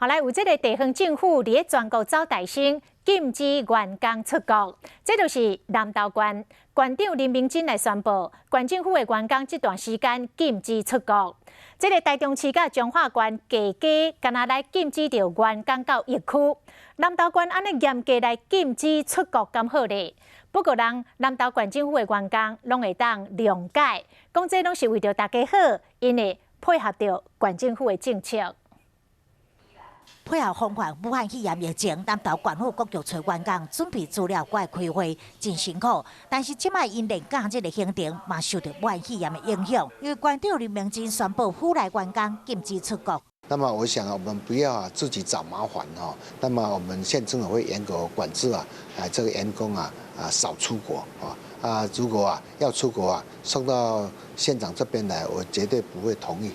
后来有这个地方政府伫全国找大生，禁止员工出国，这就是南投县县长林明珍来宣布，县政府的员工这段时间禁止出国。这个台中市甲彰化县加加，敢若来禁止着员工到疫区。南投县安尼严格来禁止出国，咁好咧。不过，南投县政府的员工拢会当谅解，讲这拢是为着大家好，因为配合着县政府的政策。 配合防范武汉肺炎疫情，南投县府各局找员工准备资料，过来开会真辛苦。但是即摆因连假这个行程嘛受到武汉肺炎的影响，因为县长林明珍宣布府内员工禁止出国。那么我想我们不要自己找麻烦哈。那么我们县政府会严格管制这个员工少出国如果要出国送到县长这边来，我绝对不会同意。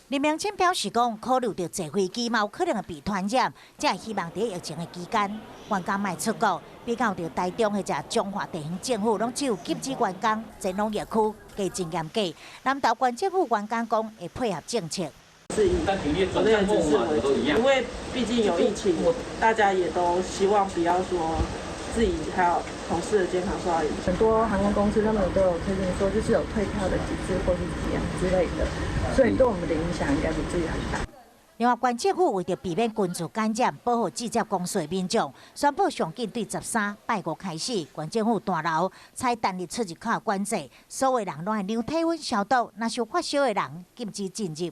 林明珍表示讲，考虑到坐飞机嘛有可能会被传染，才会希望在疫情的期间，员工卖出国。比较到台中或者彰化地方政府，拢只有禁止员工前往疫区，加真严格。南投县政府员工讲会配合政策。是以国内知识为主，因为毕竟有疫情，大家也都希望不要说自己还有同事的健康受到影响。很多航空公司他们都有推荐说，就是有退票的机制或是怎样之类的，所以对我们的影响应该不至于很大。另外，县政府为着避免群聚感染，保护直接公司的民众，宣布上紧对13、拜5开始，县政府大楼采单日出入口管制，所有人拢要量体温消毒，若是有发烧的人禁止进入。